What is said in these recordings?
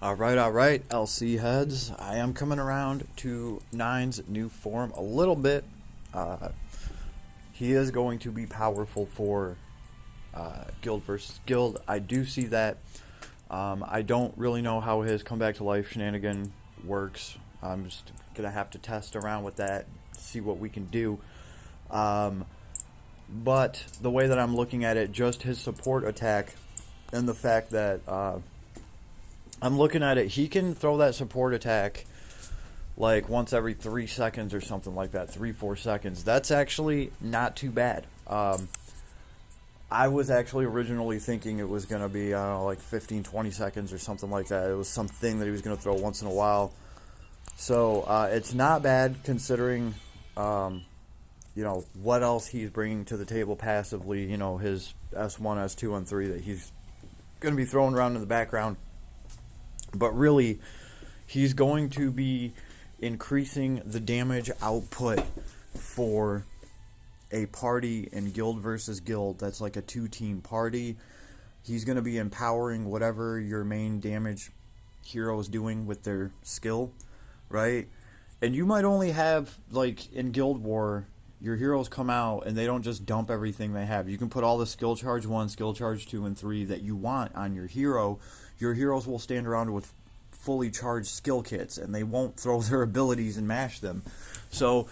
All right, LC heads. I am coming around to Nine's new form a little bit. He is going to be powerful for Guild versus Guild. I do see that. I don't really know how his come back to life shenanigan works. I'm just going to have to test around with that, see what we can do. But the way that I'm looking at it, just his support attack and the fact that I'm looking at it, he can throw that support attack like once every 3 seconds or something like that, 3-4 seconds. That's actually not too bad. I was actually originally thinking it was going to be, I don't know, like 15-20 seconds or something like that. It was something that he was going to throw once in a while. So it's not bad considering, what else he's bringing to the table passively, his S1, S2, and 3 that he's going to be throwing around in the background. But really, he's going to be increasing the damage output for a party in Guild versus Guild. That's like a 2-team party. He's going to be empowering whatever your main damage hero is doing with their skill, right? And you might only have, like, in Guild War, your heroes come out and they don't just dump everything they have. You can put all the skill charge 1, skill charge 2, and 3 that you want on your hero. Your heroes will stand around with fully charged skill kits, and they won't throw their abilities and mash them. So,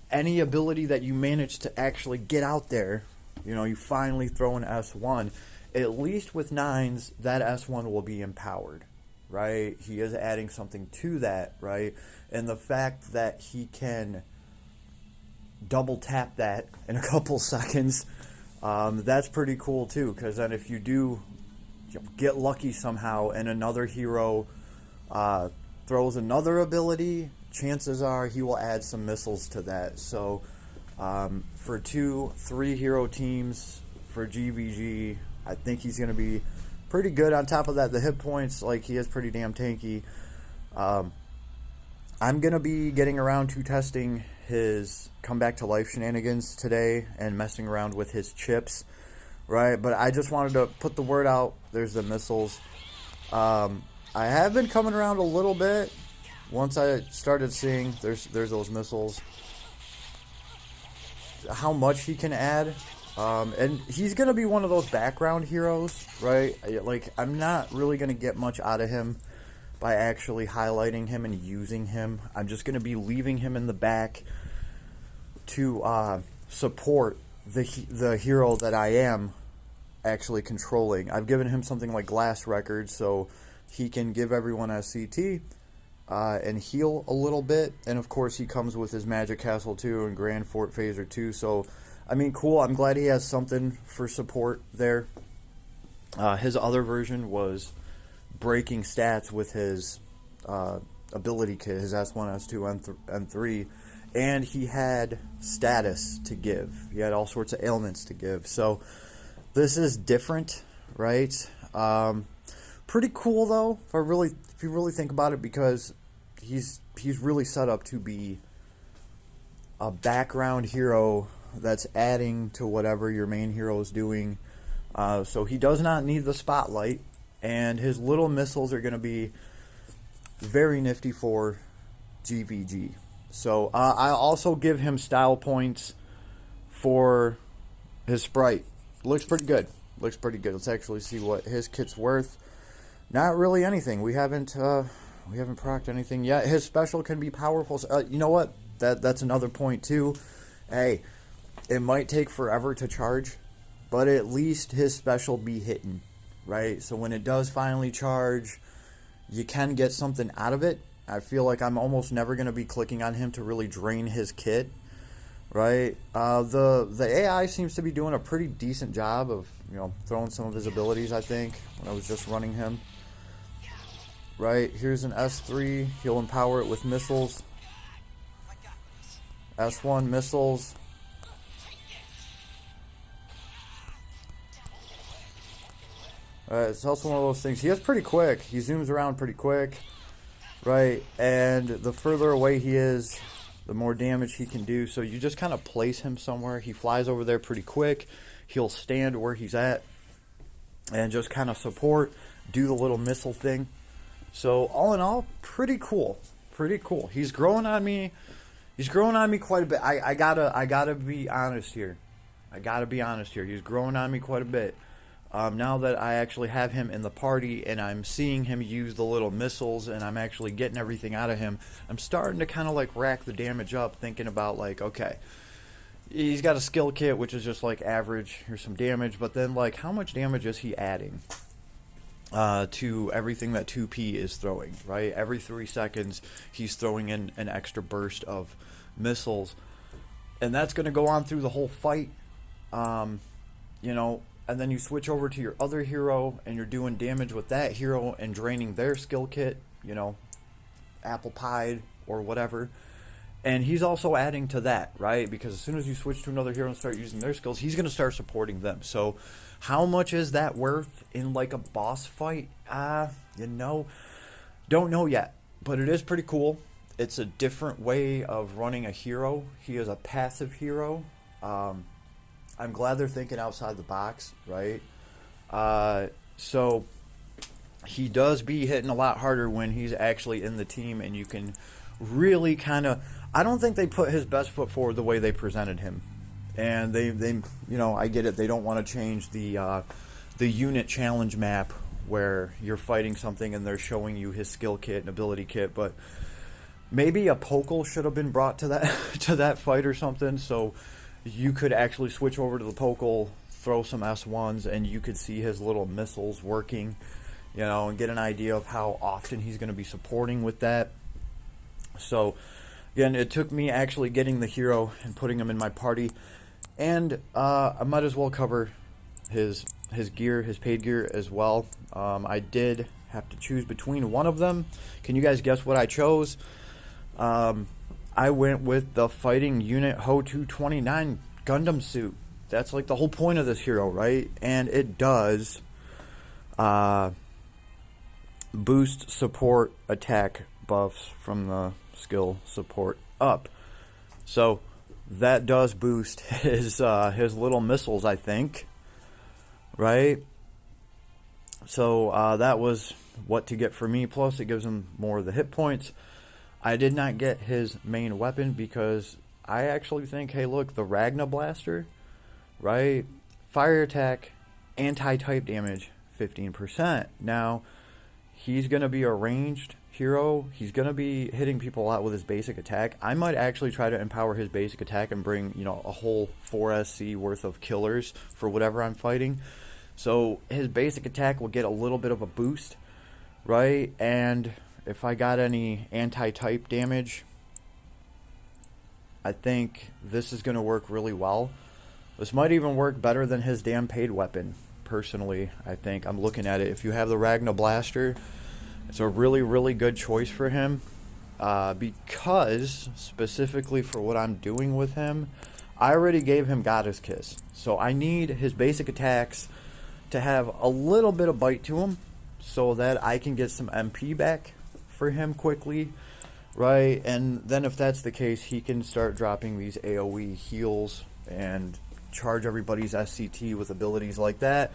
any ability that you manage to actually get out there, you finally throw an S1, at least with Nines, that S1 will be empowered, right? He is adding something to that, right? And the fact that he can double tap that in a couple seconds, that's pretty cool too, because then if you do get lucky somehow and another hero throws another ability, chances are he will add some missiles to that. So for 2-3 hero teams for GVG, I think he's going to be pretty good. On top of that, the hit points, like, he is pretty damn tanky. I'm going to be getting around to testing his comeback to life shenanigans today and messing around with his chips, right? But I just wanted to put the word out. There's the missiles. I have been coming around a little bit once I started seeing there's those missiles, how much he can add. And he's going to be one of those background heroes, right? Like, I'm not really going to get much out of him by actually highlighting him and using him. I'm just going to be leaving him in the back to support the hero that I am actually controlling. I've given him something like Glass Records, so he can give everyone SCT and heal a little bit. And of course, he comes with his Magic Castle 2 and Grand Fort Phaser 2. So, I mean, cool. I'm glad he has something for support there. His other version was breaking stats with his ability kit, his S1, S2, and 3. And he had status to give. He had all sorts of ailments to give. So this is different, right? Pretty cool though, if you really think about it, because he's really set up to be a background hero that's adding to whatever your main hero is doing. So he does not need the spotlight, and his little missiles are going to be very nifty for GVG. So I also give him style points for his sprite. Looks pretty good. Let's actually see what his kit's worth. Not really anything. We haven't procced anything yet. His special can be powerful. You know what? That's another point too. Hey, it might take forever to charge, but at least his special be hitting, right? So when it does finally charge, you can get something out of it. I feel like I'm almost never going to be clicking on him to really drain his kit, right? The AI seems to be doing a pretty decent job of, throwing some of his abilities, I think, when I was just running him. Right, here's an S3. He'll empower it with missiles. S1 missiles. It's also one of those things. He is pretty quick. He zooms around pretty quick. Right, and the further away he is, the more damage he can do. So you just kind of place him somewhere. He flies over there pretty quick. He'll stand where he's at and just kind of support. do the little missile thing. So all in all, pretty cool. Pretty cool. He's growing on me. He's growing on me quite a bit. I gotta be honest here. I gotta be honest here. He's growing on me quite a bit. Now that I actually have him in the party and I'm seeing him use the little missiles and I'm actually getting everything out of him, I'm starting to kind of like rack the damage up, thinking about like, okay, he's got a skill kit which is just like average. Here's some damage, but then like how much damage is he adding to everything that 2P is throwing, right? Every 3 seconds he's throwing in an extra burst of missiles, and that's going to go on through the whole fight. You know, and then you switch over to your other hero and you're doing damage with that hero and draining their skill kit, you know, apple pied or whatever. And he's also adding to that, right? Because as soon as you switch to another hero and start using their skills, he's going to start supporting them. So how much is that worth in like a boss fight? You know, don't know yet, but it is pretty cool. It's a different way of running a hero. He is a passive hero. I'm glad they're thinking outside the box, right? So he does be hitting a lot harder when he's actually in the team, and you can really kind of... I don't think they put his best foot forward the way they presented him. And they you know, I get it. They don't want to change the unit challenge map where you're fighting something and they're showing you his skill kit and ability kit, but maybe a Pokel should have been brought to that to that fight or something, so you could actually switch over to the Pokel, throw some S1s, and you could see his little missiles working, you know, and get an idea of how often he's going to be supporting with that. So, again, it took me actually getting the hero and putting him in my party, and I might as well cover his gear, his paid gear as well. I did have to choose between one of them. Can you guys guess what I chose? I went with the Fighting Unit HO229 Gundam suit. That's like the whole point of this hero, right? And it does boost support attack buffs from the skill support up. So that does boost his little missiles, I think, right? So that was what to get for me. Plus, it gives him more of the hit points. I did not get his main weapon because I actually think, hey, look, the Ragna Blaster, right? Fire attack, anti-type damage, 15%. Now, he's going to be a ranged hero. He's going to be hitting people a lot with his basic attack. I might actually try to empower his basic attack and bring, you know, a whole 4 SC worth of killers for whatever I'm fighting. So his basic attack will get a little bit of a boost, right? And if I got any anti-type damage, I think this is going to work really well. This might even work better than his damn paid weapon, personally, I think. I'm looking at it. If you have the Ragna Blaster, it's a really, really good choice for him. Because, specifically for what I'm doing with him, I already gave him Goddess Kiss. So I need his basic attacks to have a little bit of bite to him so that I can get some MP back for him quickly, right? And then if that's the case, he can start dropping these AoE heals and charge everybody's SCT with abilities like that.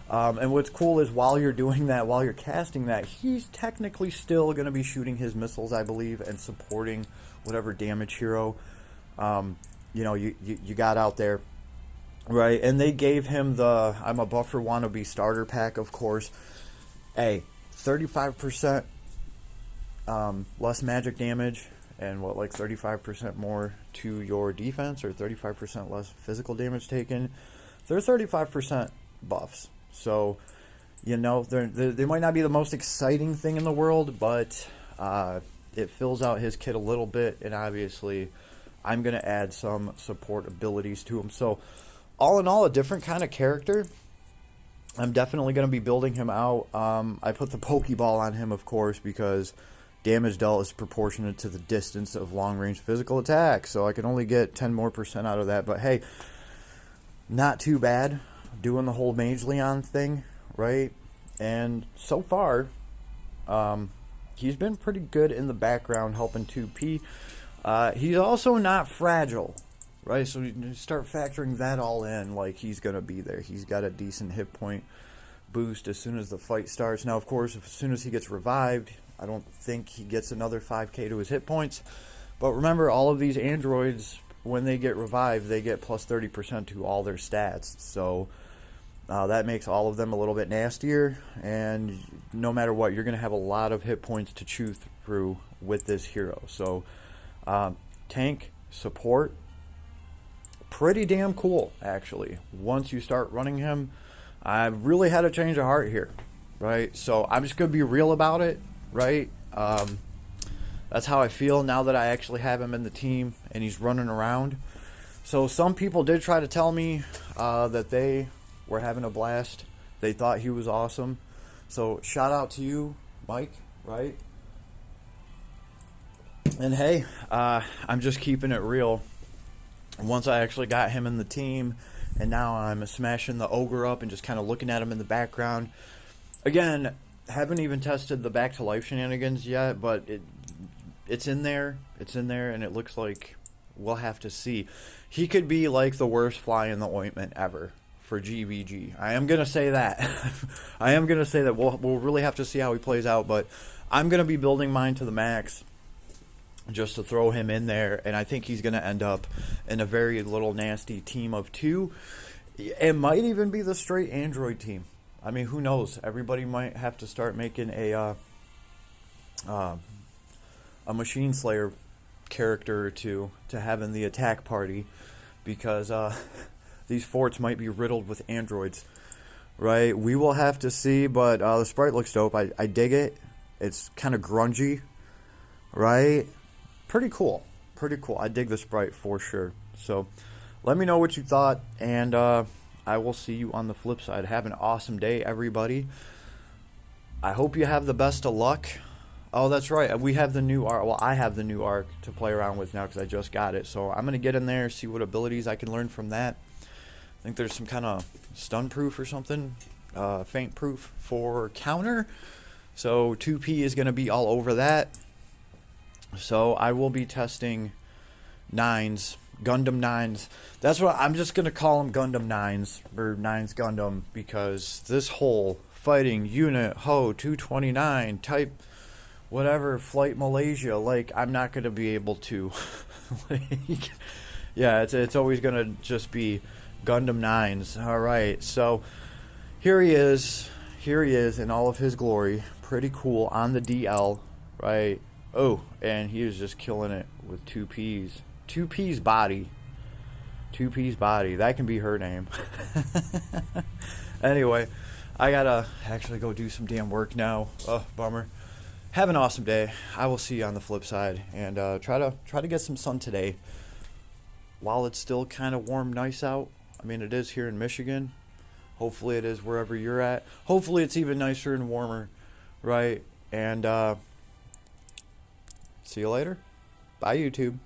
And what's cool is while you're doing that, while you're casting that, he's technically still going to be shooting his missiles, I believe, and supporting whatever damage hero you know, you got out there, right? And they gave him the I'm a Buffer Wannabe starter pack, of course. Hey, 35% less magic damage and what, like 35% more to your defense, or 35% less physical damage taken. They're 35% buffs. So, you know, they might not be the most exciting thing in the world, but it fills out his kit a little bit, and obviously I'm going to add some support abilities to him. So, all in all, a different kind of character. I'm definitely going to be building him out. I put the Pokeball on him, of course, because damage dealt is proportionate to the distance of long-range physical attack. So I can only get 10% more out of that. But hey, not too bad doing the whole Mage Leon thing, right? And so far, he's been pretty good in the background helping 2P. He's also not fragile, right? So you start factoring that all in, like he's going to be there. He's got a decent hit point boost as soon as the fight starts. Now, of course, as soon as he gets revived, I don't think he gets another 5k to his hit points. But remember, all of these androids, when they get revived, they get plus 30% to all their stats. So that makes all of them a little bit nastier. And no matter what, you're going to have a lot of hit points to chew through with this hero. So tank, support, pretty damn cool, actually. Once you start running him, I really had a change of heart here, right? So I'm just going to be real about it, right? That's how I feel now that I actually have him in the team and he's running around. So some people did try to tell me that they were having a blast. They thought he was awesome. So shout out to you, Mike, right? And hey, I'm just keeping it real. Once I actually got him in the team, and now I'm smashing the ogre up and just kind of looking at him in the background. Again, haven't even tested the back to life shenanigans yet, but it's in there. It's in there, and it looks like we'll have to see. He could be like the worst fly in the ointment ever for GVG. I am gonna say that. I am gonna say that we'll really have to see how he plays out, but I'm gonna be building mine to the max just to throw him in there, and I think he's going to end up in a very little nasty team of 2. It might even be the straight android team. I mean, who knows? Everybody might have to start making a Machine Slayer character or two to have in the attack party, because these forts might be riddled with androids, right? We will have to see, but the sprite looks dope. I dig it. It's kind of grungy, right? Pretty cool. Pretty cool. I dig the sprite for sure. So let me know what you thought, and I will see you on the flip side. Have an awesome day, everybody. I hope you have the best of luck. Oh, that's right. We have the new arc. Well, I have the new arc to play around with now because I just got it. So I'm going to get in there, see what abilities I can learn from that. I think there's some kind of stun proof or something. Faint proof for counter. So 2P is going to be all over that. So I will be testing 9s, Gundam 9s. That's what I'm just going to call them, Gundam 9s, or 9s Gundam, because this whole fighting unit, HO229, type whatever, Flight Malaysia, like, I'm not going to be able to, like, yeah, it's always going to just be Gundam 9s. Alright, so here he is in all of his glory, pretty cool, on the DL, right? Oh, and he was just killing it with 2Ps. 2P's body. 2P's body. That can be her name. Anyway, I gotta actually go do some damn work now. Oh, bummer. Have an awesome day. I will see you on the flip side. And try to get some sun today. While it's still kind of warm, nice out. I mean, it is here in Michigan. Hopefully it is wherever you're at. Hopefully it's even nicer and warmer, right? And see you later. Bye, YouTube.